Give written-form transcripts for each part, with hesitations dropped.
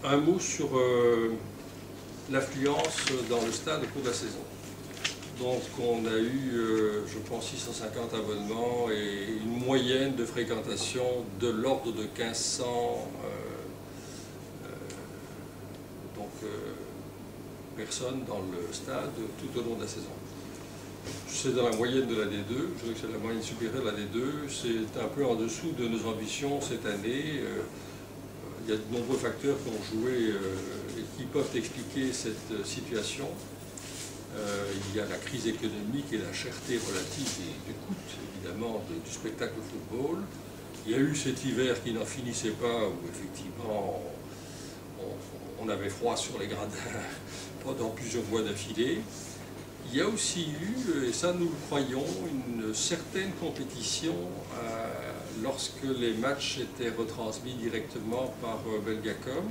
Un mot sur l'affluence dans le stade au cours de la saison. Donc on a eu, je pense, 650 abonnements et une moyenne de fréquentation de l'ordre de 1500 personnes dans le stade tout au long de la saison. C'est dans la moyenne de la D2, je dirais que c'est la moyenne supérieure de la D2, c'est un peu en dessous de nos ambitions cette année. Il y a de nombreux facteurs qui ont joué et qui peuvent expliquer cette situation. Il y a la crise économique et la cherté relative du coût, évidemment, du spectacle de football. Il y a eu cet hiver qui n'en finissait pas, où effectivement on avait froid sur les gradins pendant plusieurs mois d'affilée. Il y a aussi eu, et ça nous le croyons, une certaine compétition lorsque les matchs étaient retransmis directement par Belgacom,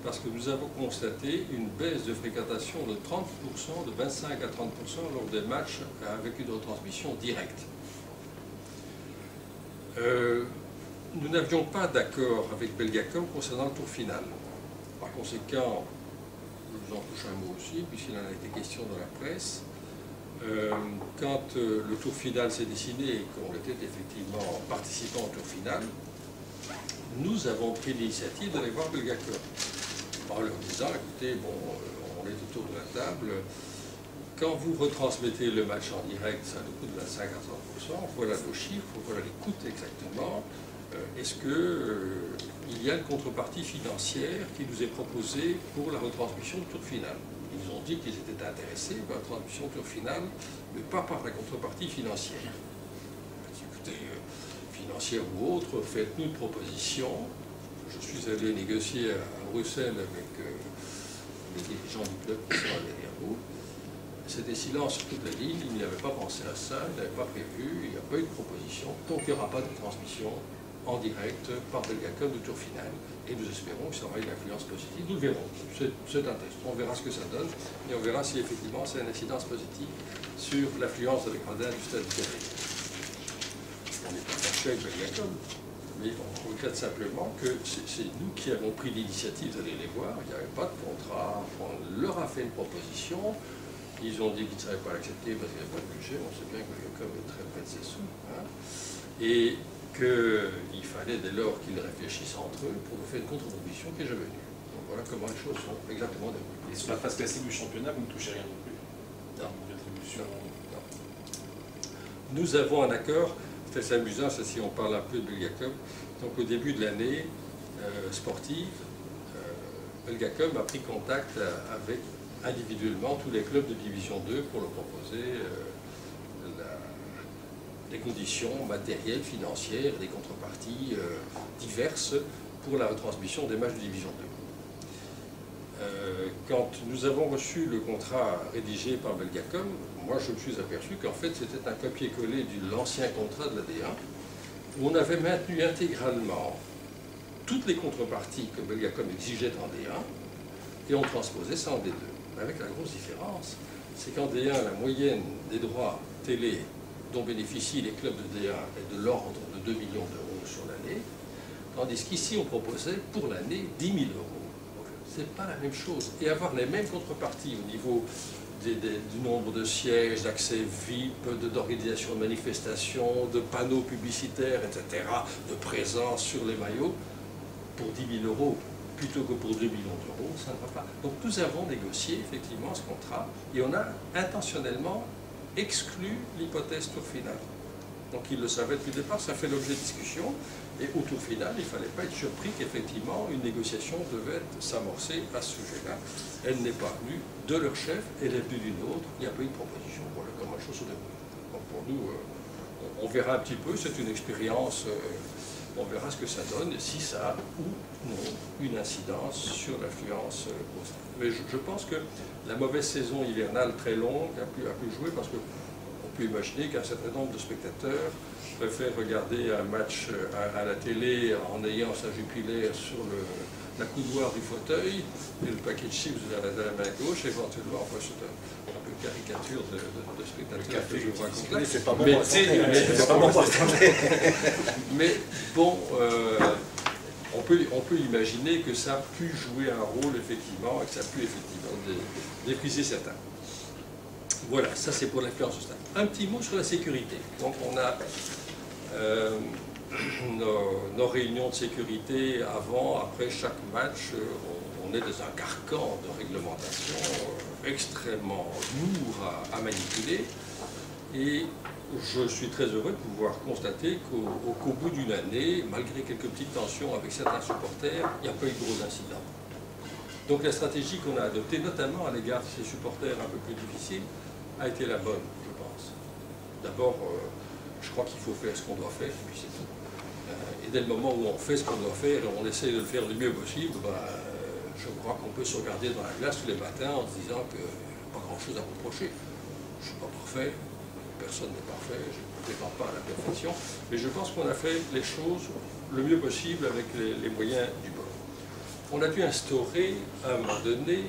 parce que nous avons constaté une baisse de fréquentation de 30%, de 25 à 30% lors des matchs avec une retransmission directe. Nous n'avions pas d'accord avec Belgacom concernant le tour final. Par conséquent, je vous en touche un mot aussi, puisqu'il en a été question dans la presse. Quand le tour final s'est dessiné et qu'on était effectivement participant au tour final, nous avons pris l'initiative d'aller voir Belgacom en leur disant, écoutez, bon, on est autour de la table, quand vous retransmettez le match en direct, ça nous coûte 25 à 30%, voilà nos chiffres, voilà les coûts exactement, est-ce qu'il y a une contrepartie financière qui nous est proposée pour la retransmission du tour final? Ils ont dit qu'ils étaient intéressés par la transmission tour finale, mais pas par la contrepartie financière. Écoutez, financière ou autre, faites-nous une proposition. Je suis allé négocier à Bruxelles avec les dirigeants du club qui sont derrière vous. C'était silence sur toute la ligne, ils n'y avaient pas pensé à ça, ils n'avaient pas prévu, il n'y a pas eu de proposition. Donc il n'y aura pas de transmission en direct par Belgacom du tour final. Et nous espérons que ça aura une influence positive. Nous le verrons. C'est un test. On verra ce que ça donne et on verra si effectivement c'est une incidence positive sur l'affluence de gradins du stade du Café. On n'est pas fâché avec Belgacom, mais on regrette simplement que c'est nous qui avons pris l'initiative d'aller les voir. Il n'y avait pas de contrat. On leur a fait une proposition. Ils ont dit qu'ils ne savaient pas l'accepter parce qu'il n'y avait pas de budget. On sait bien que Belgacom est très près de ses sous. Hein. Et qu'il fallait dès lors qu'ils réfléchissent entre eux pour nous faire une contre-proposition qui est jamais venue. Donc voilà comment les choses sont exactement déroulées. Et sur la phase classique du championnat, vous ne touchez rien non plus? Non. Rétribution. Non. Nous avons un accord, c'est assez amusant, ça, si on parle un peu de Belgacom. Donc au début de l'année sportive, Belgacom a pris contact avec individuellement tous les clubs de Division 2 pour leur proposer des conditions matérielles, financières, des contreparties diverses pour la retransmission des matchs de Division 2. Quand nous avons reçu le contrat rédigé par Belgacom, moi je me suis aperçu qu'en fait c'était un copier-coller de l'ancien contrat de la D1, où on avait maintenu intégralement toutes les contreparties que Belgacom exigeait en D1, et on transposait ça en D2. Avec la grosse différence, c'est qu'en D1, la moyenne des droits télé dont bénéficient les clubs de D1 est de l'ordre de 2 millions d'euros sur l'année, tandis qu'ici on proposait pour l'année 10 000 euros. Ce n'est pas la même chose. Et avoir les mêmes contreparties au niveau du nombre de sièges, d'accès VIP, d'organisation de manifestations, de panneaux publicitaires, etc., de présence sur les maillots, pour 10 000 euros plutôt que pour 2 millions d'euros, ça ne va pas. Donc nous avons négocié effectivement ce contrat et on a intentionnellement exclut l'hypothèse tour final. Donc ils le savaient depuis le départ, ça fait l'objet de discussion, et au tour final, il ne fallait pas être surpris qu'effectivement une négociation devait s'amorcer à ce sujet-là. Elle n'est pas venue de leur chef, elle est venue d'une autre, il n'y a pas eu de proposition. Voilà comment les choses se déroulent. Donc pour nous, on verra un petit peu, c'est une expérience, on verra ce que ça donne, et si ça a ou non une incidence sur l'affluence au stade. Mais je pense que la mauvaise saison hivernale très longue a pu jouer parce qu'on peut imaginer qu'un certain nombre de spectateurs préfèrent regarder un match à la télé en ayant sa jupilaire sur la coudoir du fauteuil et le paquet de chips de la main gauche, éventuellement, enfin c'est un peu caricature de spectateurs que je vous raconte là. C'est pas bon, mais bon, on peut imaginer que ça a pu jouer un rôle, effectivement, et que ça a pu, effectivement, défriser certains. Voilà, ça c'est pour l'influence au stade. Un petit mot sur la sécurité. Donc on a nos réunions de sécurité avant, après chaque match. On est dans un carcan de réglementation extrêmement lourd à manipuler. Et je suis très heureux de pouvoir constater qu'au bout d'une année, malgré quelques petites tensions avec certains supporters, il n'y a pas eu de gros incidents. Donc la stratégie qu'on a adoptée, notamment à l'égard de ces supporters un peu plus difficiles, a été la bonne, je pense. D'abord, je crois qu'il faut faire ce qu'on doit faire, et puis c'est tout. Et dès le moment où on fait ce qu'on doit faire, et on essaie de le faire le mieux possible, je crois qu'on peut se regarder dans la glace tous les matins en se disant qu'il n'y a pas grand-chose à reprocher. Je ne suis pas parfait, personne n'est parfait, je ne prétends pas à la perfection, mais je pense qu'on a fait les choses le mieux possible avec les moyens du bord. On a dû instaurer, à un moment donné,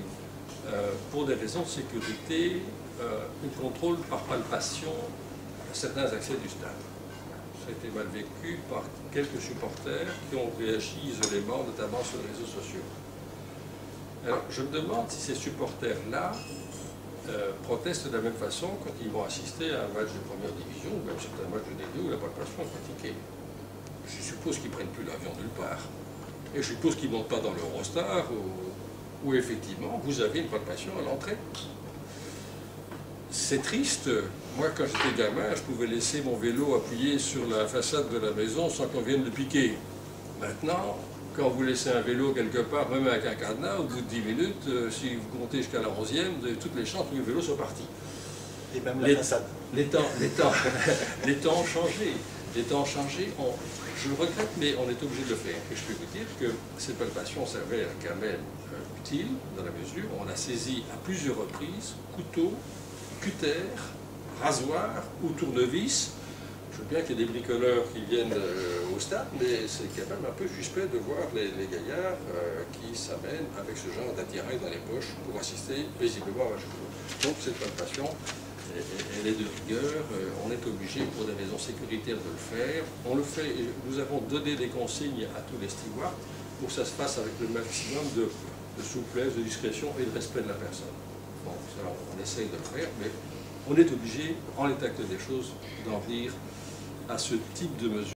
pour des raisons de sécurité, un contrôle par palpation à certains accès du stade. Ça a été mal vécu par quelques supporters qui ont réagi isolément, notamment sur les réseaux sociaux. Alors, je me demande si ces supporters-là protestent de la même façon quand ils vont assister à un match de première division, ou même certains matchs de D2 où la palpation est pratiquée. Je suppose qu'ils ne prennent plus l'avion nulle part. Et je suppose qu'ils ne montent pas dans l'Eurostar, où effectivement, vous avez une palpation à l'entrée. C'est triste. Moi, quand j'étais gamin, je pouvais laisser mon vélo appuyé sur la façade de la maison sans qu'on vienne le piquer. Maintenant, quand vous laissez un vélo quelque part, même avec un cadenas, au bout de 10 minutes, si vous comptez jusqu'à la 11e, vous avez toutes les chances que le vélo soit parti. Et même la façade. Les temps ont changé. Les temps ont changé. Je le regrette, mais on est obligé de le faire. Et je peux vous dire que cette palpation s'avère quand même utile, dans la mesure où on a saisi à plusieurs reprises couteaux, cutter, rasoir ou tournevis. Je veux bien qu'il y ait des bricoleurs qui viennent au stade, mais c'est quand même un peu suspect de voir les gaillards qui s'amènent avec ce genre d'attirail dans les poches pour assister paisiblement à un jeu. Donc cette palpation, elle est de rigueur, on est obligé pour des raisons sécuritaires de le faire. On le fait, et nous avons donné des consignes à tous les stewards pour que ça se fasse avec le maximum de souplesse, de discrétion et de respect de la personne. Bon, ça, on essaye de le faire, mais on est obligé, en l'état actuel des choses, d'en venir à ce type de mesures.